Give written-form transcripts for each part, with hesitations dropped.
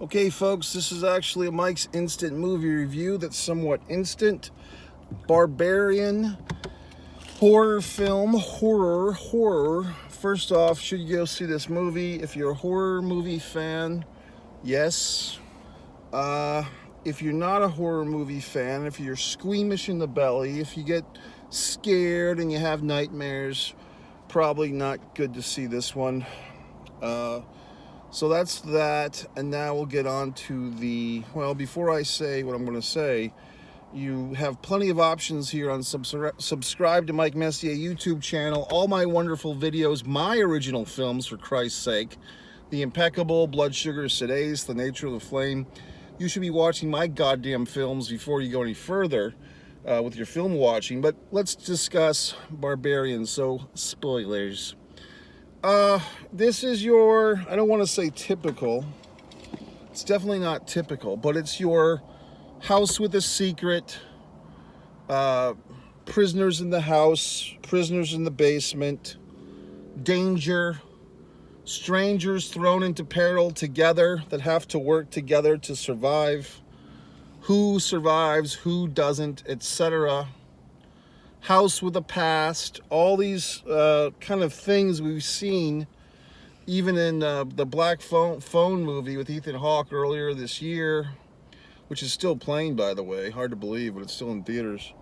Okay, folks, this is actually a Mike's Instant Movie Review that's somewhat instant. Barbarian horror film. Horror. First off, should you go see this movie? If you're a horror movie fan, yes. If you're not a horror movie fan, if you're squeamish in the belly, if you get scared and you have nightmares, probably not good to see this one. So that's that, and now we'll get on to before I say what I'm going to say, you have plenty of options here on subscribe to Mike Messier YouTube channel, all my wonderful videos, my original films, for Christ's sake, The Impeccable, Blood Sugar Sedase, The Nature of the Flame. You should be watching my goddamn films before you go any further with your film watching, but let's discuss Barbarian, so spoilers. This is your, I don't want to say typical, it's definitely not typical, but it's your house with a secret, prisoners in the house, prisoners in the basement, danger, strangers thrown into peril together that have to work together to survive, who survives, who doesn't, etc. House with a past, all these kind of things we've seen even in the Black Phone movie with Ethan Hawke earlier this year, which is still playing, by the way. Hard to believe, but it's still in theaters.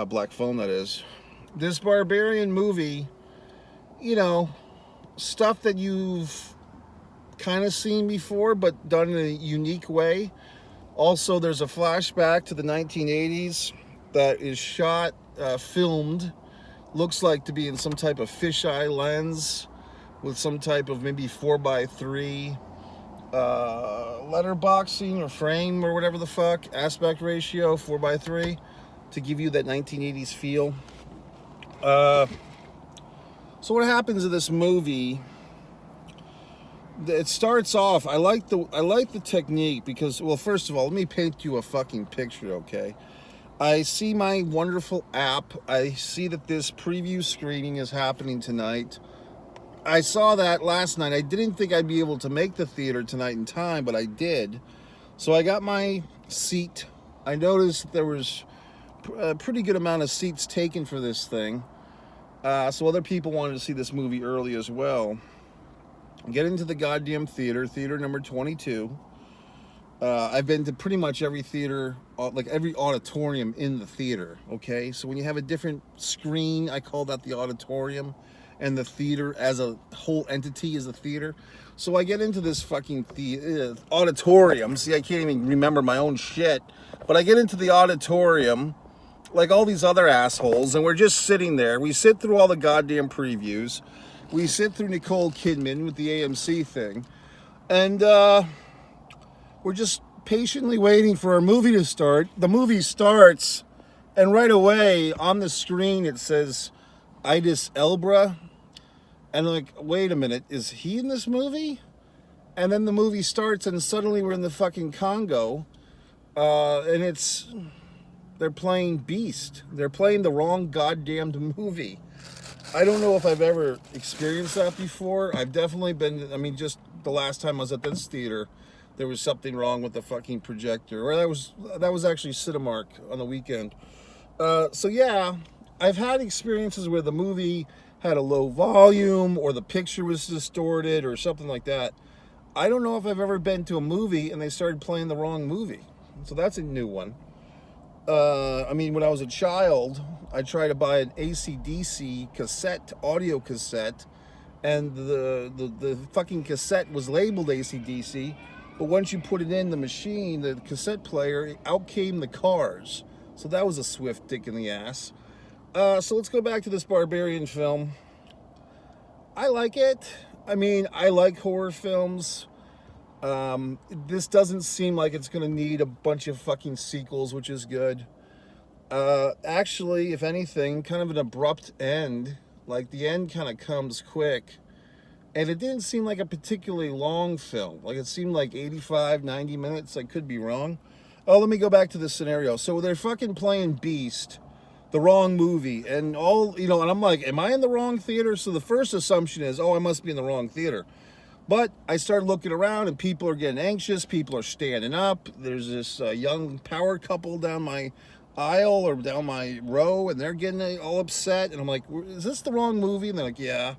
Black Phone, that is. This Barbarian movie, you know, stuff that you've kind of seen before, but done in a unique way. Also, there's a flashback to the 1980s that is shot, filmed, looks like to be in some type of fisheye lens with some type of maybe 4x3 letterboxing or frame or whatever the fuck, aspect ratio 4x3 to give you that 1980s feel. So what happens in this movie? It starts off, I like the technique because, well, first of all, let me paint you a fucking picture, okay? I see my wonderful app. I see that this preview screening is happening tonight. I saw that last night. I didn't think I'd be able to make the theater tonight in time, but I did. So I got my seat. I noticed there was a pretty good amount of seats taken for this thing. So other people wanted to see this movie early as well. Get into the goddamn theater number 22. I've been to pretty much every theater, like every auditorium in the theater, okay? So when you have a different screen, I call that the auditorium, and the theater as a whole entity is the theater. So I get into this fucking auditorium. See, I can't even remember my own shit. But I get into the auditorium, like all these other assholes, and we're just sitting there. We sit through all the goddamn previews. We sit through Nicole Kidman with the AMC thing. And, we're just patiently waiting for our movie to start. The movie starts, and right away on the screen it says Idris Elba. And I'm like, wait a minute, is he in this movie? And then the movie starts, and suddenly we're in the fucking Congo. And they're playing Beast. They're playing the wrong goddamned movie. I don't know if I've ever experienced that before. I've definitely been, just the last time I was at this theater, there was something wrong with the fucking projector. Or that was actually Cinemark on the weekend. So yeah, I've had experiences where the movie had a low volume or the picture was distorted or something like that. I don't know if I've ever been to a movie and they started playing the wrong movie. So that's a new one. When I was a child, I tried to buy an AC/DC audio cassette, and the fucking cassette was labeled AC/DC, but once you put it in the machine, the cassette player, out came the Cars. So that was a swift dick in the ass. So let's go back to this Barbarian film. I like it. I like horror films. This doesn't seem like it's going to need a bunch of fucking sequels, which is good. Actually, if anything, kind of an abrupt end. Like, the end kind of comes quick. And it didn't seem like a particularly long film. Like, it seemed like 85, 90 minutes. I could be wrong. Oh, let me go back to this scenario. So they're fucking playing Beast, the wrong movie. And and I'm like, am I in the wrong theater? So the first assumption is, oh, I must be in the wrong theater. But I started looking around and people are getting anxious. People are standing up. There's this young power couple down my aisle or down my row, and they're getting all upset. And I'm like, is this the wrong movie? And they're like, yeah.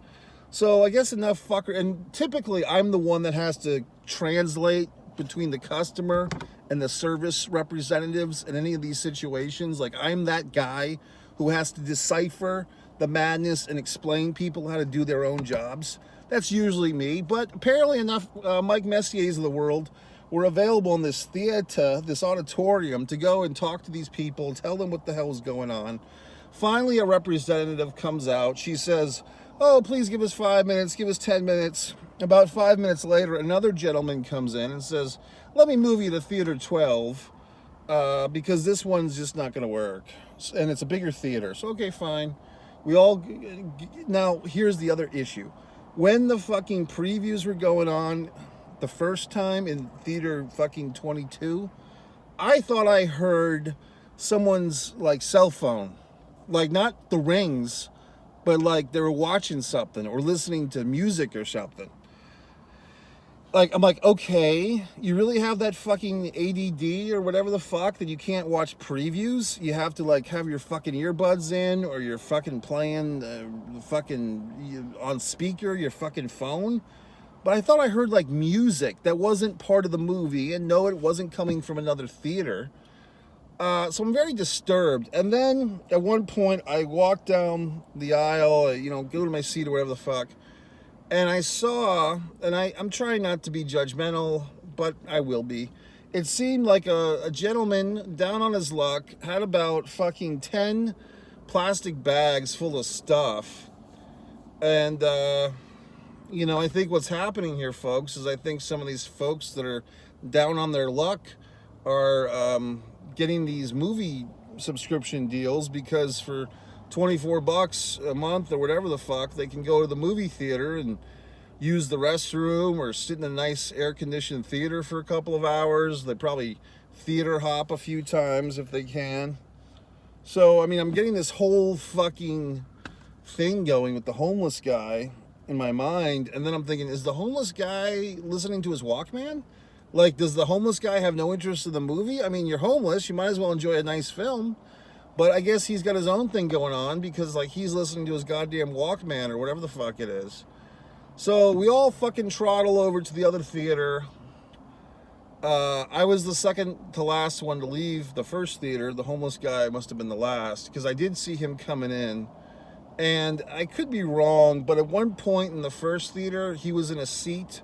So I guess enough fucker. And typically I'm the one that has to translate between the customer and the service representatives in any of these situations. Like, I'm that guy who has to decipher the madness and explain people how to do their own jobs. That's usually me, but apparently enough Mike Messiers of the world were available in this theater, this auditorium, to go and talk to these people, tell them what the hell is going on. Finally, a representative comes out. She says, oh, please give us 5 minutes, give us 10 minutes. About 5 minutes later, another gentleman comes in and says, let me move you to theater 12 because this one's just not going to work. And it's a bigger theater. So, okay, fine. Now, here's the other issue. When the fucking previews were going on the first time in theater fucking 22, I thought I heard someone's like cell phone, like not the rings, but like they were watching something or listening to music or something. Like, I'm like, okay, you really have that fucking ADD or whatever the fuck that you can't watch previews? You have to like have your fucking earbuds in, or you're fucking playing on speaker, your fucking phone? But I thought I heard like music that wasn't part of the movie, and no, it wasn't coming from another theater. So I'm very disturbed. And then at one point I walked down the aisle, go to my seat or whatever the fuck. And I saw, and I'm trying not to be judgmental, but I will be. It seemed like a gentleman down on his luck had about fucking 10 plastic bags full of stuff. And, I think what's happening here, folks, is I think some of these folks that are down on their luck are getting these movie subscription deals because for $24 a month or whatever the fuck, they can go to the movie theater and use the restroom or sit in a nice air-conditioned theater for a couple of hours. They probably theater hop a few times if they can. So, I'm getting this whole fucking thing going with the homeless guy in my mind, and then I'm thinking, is the homeless guy listening to his Walkman? Like, does the homeless guy have no interest in the movie? You're homeless, you might as well enjoy a nice film. But I guess he's got his own thing going on because, like, he's listening to his goddamn Walkman or whatever the fuck it is. So we all fucking trottle over to the other theater. I was the second to last one to leave the first theater. The homeless guy must have been the last because I did see him coming in. And I could be wrong, but at one point in the first theater, he was in a seat,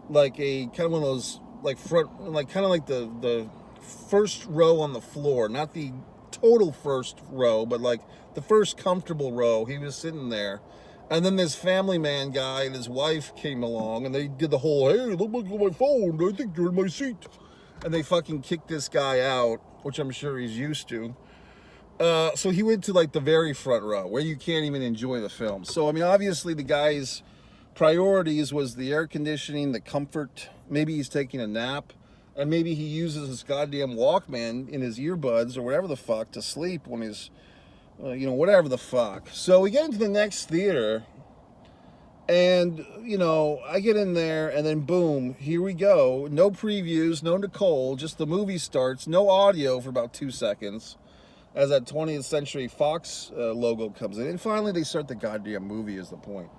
like a kind of one of those, like front, like kind of like the first row on the floor, not the total first row, but like the first comfortable row. He was sitting there, and then this family man guy and his wife came along, and they did the whole, hey, look at my phone, I think you're in my seat, and they fucking kicked this guy out, which I'm sure he's used to. So he went to like the very front row where you can't even enjoy the film. So obviously the guy's priorities was the air conditioning, the comfort. Maybe he's taking a nap. And maybe he uses his goddamn Walkman in his earbuds or whatever the fuck to sleep when he's, whatever the fuck. So we get into the next theater, and, I get in there, and then boom, here we go. No previews, no Nicole, just the movie starts. No audio for about 2 seconds as that 20th Century Fox logo comes in. And finally they start the goddamn movie is the point.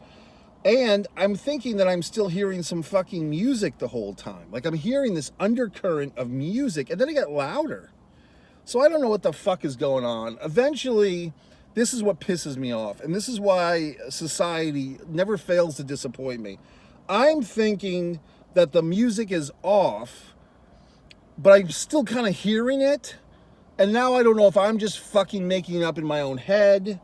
And I'm thinking that I'm still hearing some fucking music the whole time. Like, I'm hearing this undercurrent of music, and then it got louder. So I don't know what the fuck is going on. Eventually, this is what pisses me off, and this is why society never fails to disappoint me. I'm thinking that the music is off, but I'm still kind of hearing it, and now I don't know if I'm just fucking making it up in my own head,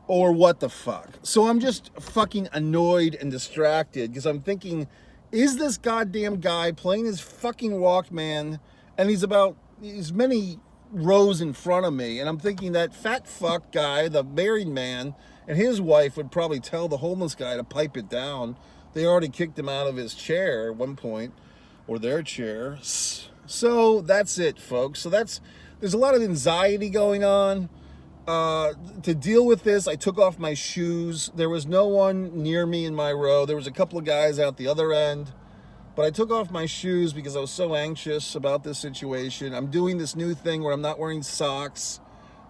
or what the fuck. So I'm just fucking annoyed and distracted because I'm thinking, is this goddamn guy playing his fucking Walkman, and he's many rows in front of me, and I'm thinking that fat fuck guy, the married man, and his wife would probably tell the homeless guy to pipe it down. They already kicked him out of his chair at one point, or their chair. So that's it, folks. So there's a lot of anxiety going on. To deal with this, I took off my shoes. There was no one near me in my row. There was a couple of guys out the other end. But I took off my shoes because I was so anxious about this situation. I'm doing this new thing where I'm not wearing socks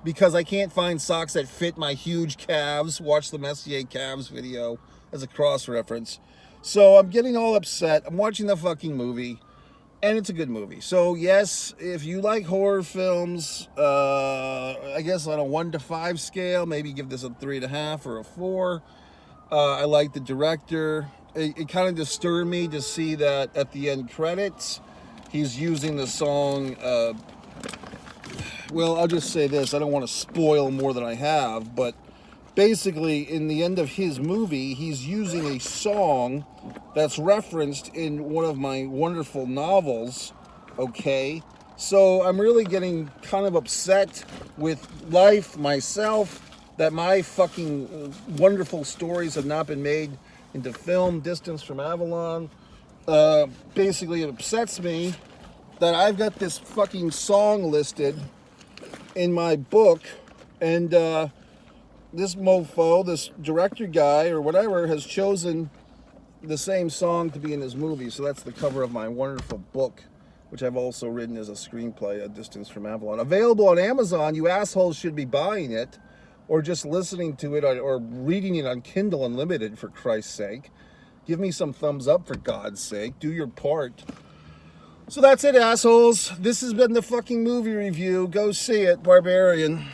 because I can't find socks that fit my huge calves. Watch the Messier calves video as a cross-reference. So I'm getting all upset. I'm watching the fucking movie, and it's a good movie. So yes, if you like horror films, I guess on a 1 to 5 scale, maybe give this a 3.5 or a 4. I like the director. It kind of disturbed me to see that at the end credits, he's using the song. Well, I'll just say this. I don't want to spoil more than I have, but basically, in the end of his movie, he's using a song that's referenced in one of my wonderful novels, okay? So I'm really getting kind of upset with life, myself, that my fucking wonderful stories have not been made into film. Distance from Avalon. Basically, it upsets me that I've got this fucking song listed in my book, and this mofo, this director guy or whatever, has chosen the same song to be in his movie. So that's the cover of my wonderful book, which I've also written as a screenplay, A Distance from Avalon. Available on Amazon. You assholes should be buying it, or just listening to it, or reading it on Kindle Unlimited, for Christ's sake. Give me some thumbs up, for God's sake. Do your part. So that's it, assholes. This has been the fucking movie review. Go see it, Barbarian.